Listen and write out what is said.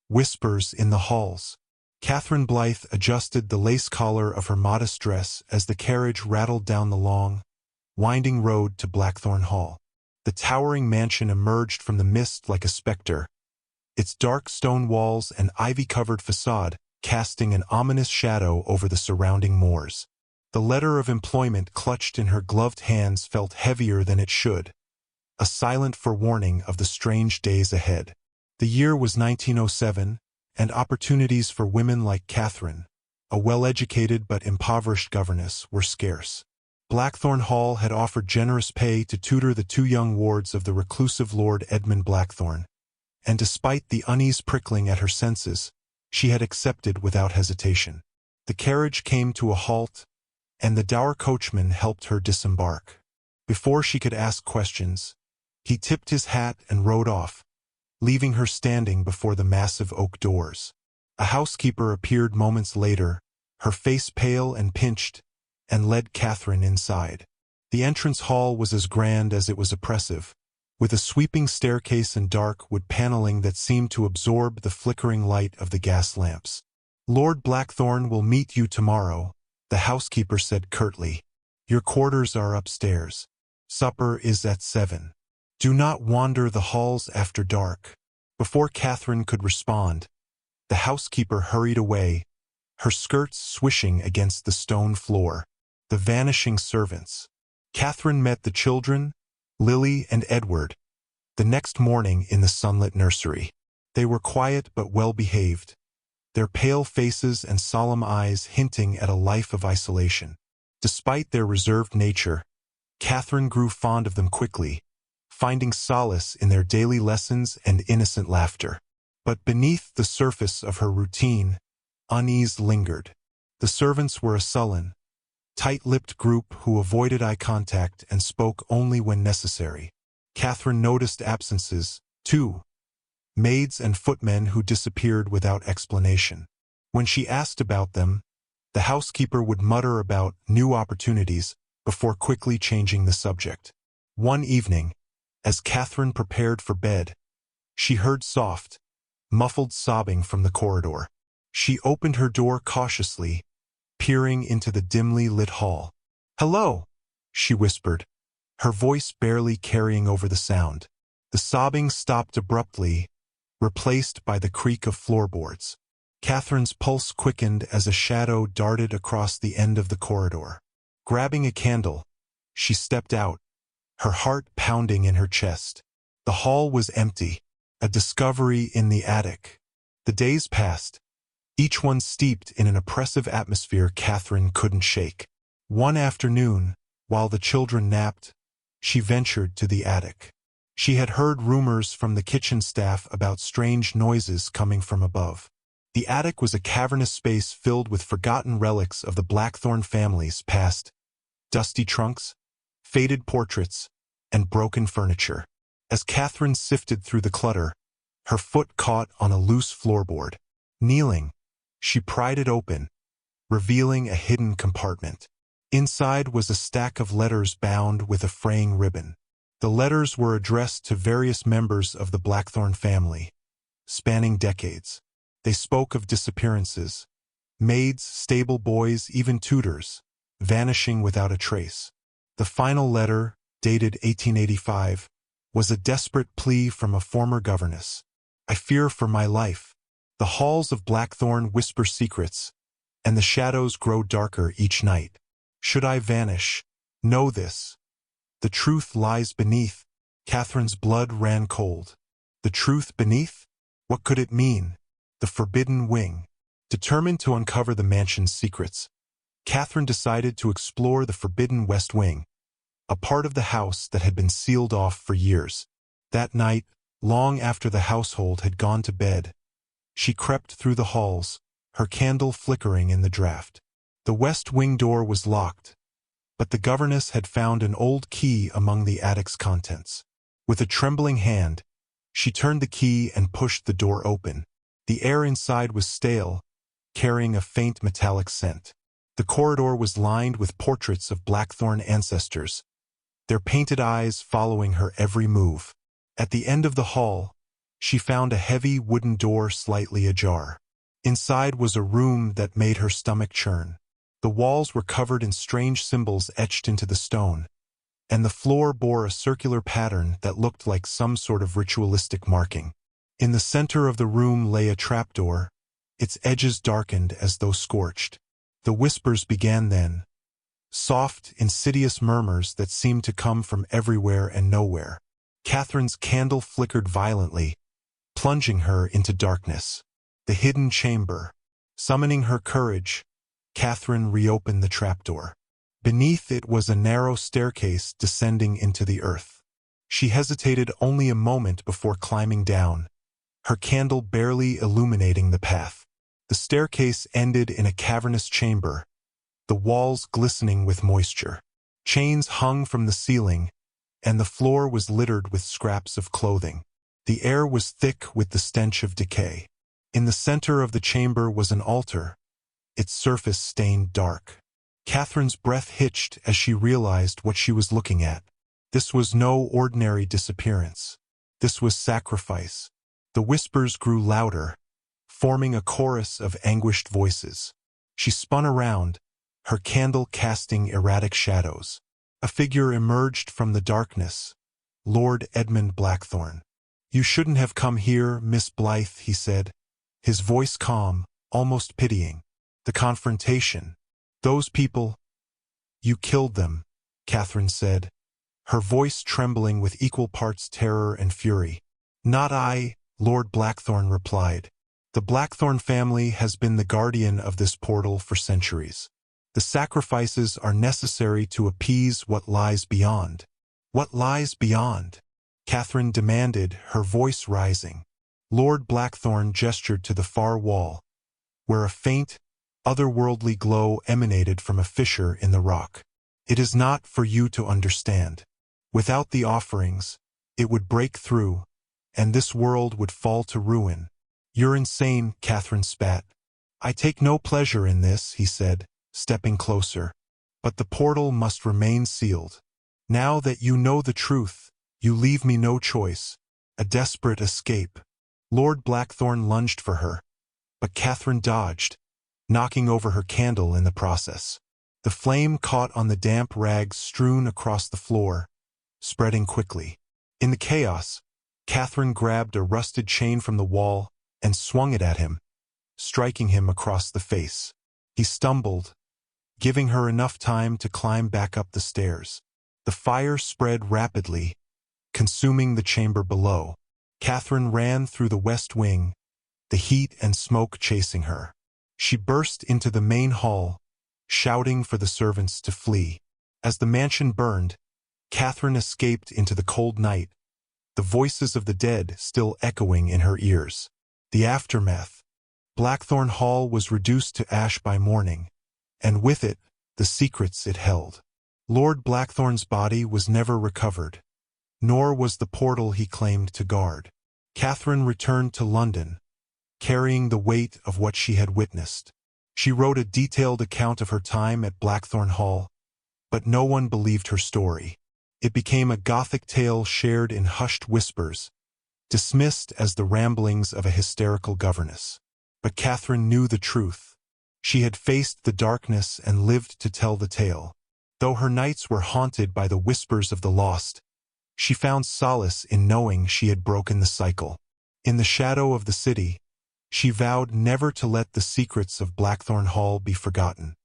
whispers in the halls. Catherine Blythe adjusted the lace collar of her modest dress as the carriage rattled down the long, winding road to Blackthorn Hall. The towering mansion emerged from the mist like a specter, its dark stone walls and ivy-covered facade casting an ominous shadow over the surrounding moors. The letter of employment clutched in her gloved hands felt heavier than it should, a silent forewarning of the strange days ahead. The year was 1907, and opportunities for women like Catherine, a well-educated but impoverished governess, were scarce. Blackthorn Hall had offered generous pay to tutor the two young wards of the reclusive Lord Edmund Blackthorn, and despite the unease prickling at her senses, she had accepted without hesitation. The carriage came to a halt, and the dour coachman helped her disembark. Before she could ask questions, he tipped his hat and rode off, leaving her standing before the massive oak doors. A housekeeper appeared moments later, her face pale and pinched, and led Catherine inside. The entrance hall was as grand as it was oppressive, with a sweeping staircase and dark wood paneling that seemed to absorb the flickering light of the gas lamps. "Lord Blackthorn will meet you tomorrow," the housekeeper said curtly. "Your quarters are upstairs. Supper is at 7. Do not wander the halls after dark." Before Catherine could respond, the housekeeper hurried away, her skirts swishing against the stone floor. The vanishing servants. Catherine met the children, Lily and Edward, the next morning in the sunlit nursery. They were quiet but well-behaved, their pale faces and solemn eyes hinting at a life of isolation. Despite their reserved nature, Catherine grew fond of them quickly, finding solace in their daily lessons and innocent laughter. But beneath the surface of her routine, unease lingered. The servants were a sullen, tight-lipped group who avoided eye contact and spoke only when necessary. Catherine noticed absences, too, maids and footmen who disappeared without explanation. When she asked about them, the housekeeper would mutter about new opportunities before quickly changing the subject. One evening, as Catherine prepared for bed, she heard soft, muffled sobbing from the corridor. She opened her door cautiously, peering into the dimly lit hall. "Hello," she whispered, her voice barely carrying over the sound. The sobbing stopped abruptly, replaced by the creak of floorboards. Catherine's pulse quickened as a shadow darted across the end of the corridor. Grabbing a candle, she stepped out, her heart pounding in her chest. The hall was empty, a discovery in the attic. The days passed, each one steeped in an oppressive atmosphere Catherine couldn't shake. One afternoon, while the children napped, she ventured to the attic. She had heard rumors from the kitchen staff about strange noises coming from above. The attic was a cavernous space filled with forgotten relics of the Blackthorn family's past, dusty trunks, faded portraits, and broken furniture. As Catherine sifted through the clutter, her foot caught on a loose floorboard. Kneeling, she pried it open, revealing a hidden compartment. Inside was a stack of letters bound with a fraying ribbon. The letters were addressed to various members of the Blackthorn family, spanning decades. They spoke of disappearances, maids, stable boys, even tutors, vanishing without a trace. The final letter, dated 1885, was a desperate plea from a former governess. "I fear for my life. The halls of Blackthorn whisper secrets, and the shadows grow darker each night. Should I vanish, know this. The truth lies beneath." Catherine's blood ran cold. The truth beneath? What could it mean? The forbidden wing. Determined to uncover the mansion's secrets, Catherine decided to explore the forbidden West Wing, a part of the house that had been sealed off for years. That night, long after the household had gone to bed, she crept through the halls, her candle flickering in the draught. The West Wing door was locked, but the governess had found an old key among the attic's contents. With a trembling hand, she turned the key and pushed the door open. The air inside was stale, carrying a faint metallic scent. The corridor was lined with portraits of Blackthorn ancestors, their painted eyes following her every move. At the end of the hall, she found a heavy wooden door slightly ajar. Inside was a room that made her stomach churn. The walls were covered in strange symbols etched into the stone, and the floor bore a circular pattern that looked like some sort of ritualistic marking. In the center of the room lay a trapdoor, its edges darkened as though scorched. The whispers began then, soft, insidious murmurs that seemed to come from everywhere and nowhere. Catherine's candle flickered violently, plunging her into darkness. The hidden chamber. Summoning her courage, Catherine reopened the trapdoor. Beneath it was a narrow staircase descending into the earth. She hesitated only a moment before climbing down, her candle barely illuminating the path. The staircase ended in a cavernous chamber, the walls glistening with moisture. Chains hung from the ceiling, and the floor was littered with scraps of clothing. The air was thick with the stench of decay. In the center of the chamber was an altar, its surface stained dark. Catherine's breath hitched as she realized what she was looking at. This was no ordinary disappearance. This was sacrifice. The whispers grew louder, forming a chorus of anguished voices. She spun around, her candle casting erratic shadows. A figure emerged from the darkness, Lord Edmund Blackthorne. "You shouldn't have come here, Miss Blythe," he said, his voice calm, almost pitying. "The confrontation. Those people. You killed them," Catherine said, her voice trembling with equal parts terror and fury. "Not I," Lord Blackthorne replied. "The Blackthorne family has been the guardian of this portal for centuries. The sacrifices are necessary to appease what lies beyond." "What lies beyond?" Catherine demanded, her voice rising. Lord Blackthorne gestured to the far wall, where a faint, otherworldly glow emanated from a fissure in the rock. "It is not for you to understand. Without the offerings, it would break through, and this world would fall to ruin." "You're insane," Catherine spat. "I take no pleasure in this," he said, stepping closer. "But the portal must remain sealed. Now that you know the truth, you leave me no choice. A desperate escape." Lord Blackthorne lunged for her, but Catherine dodged, knocking over her candle in the process. The flame caught on the damp rags strewn across the floor, spreading quickly. In the chaos, Catherine grabbed a rusted chain from the wall and swung it at him, striking him across the face. He stumbled, giving her enough time to climb back up the stairs. The fire spread rapidly, consuming the chamber below. Catherine ran through the west wing, the heat and smoke chasing her. She burst into the main hall, shouting for the servants to flee. As the mansion burned, Catherine escaped into the cold night, the voices of the dead still echoing in her ears. The aftermath. Blackthorne Hall was reduced to ash by morning, and with it, the secrets it held. Lord Blackthorne's body was never recovered, nor was the portal he claimed to guard. Catherine returned to London, carrying the weight of what she had witnessed. She wrote a detailed account of her time at Blackthorne Hall, but no one believed her story. It became a Gothic tale shared in hushed whispers, dismissed as the ramblings of a hysterical governess. But Catherine knew the truth. She had faced the darkness and lived to tell the tale. Though her nights were haunted by the whispers of the lost, she found solace in knowing she had broken the cycle. In the shadow of the city, she vowed never to let the secrets of Blackthorne Hall be forgotten.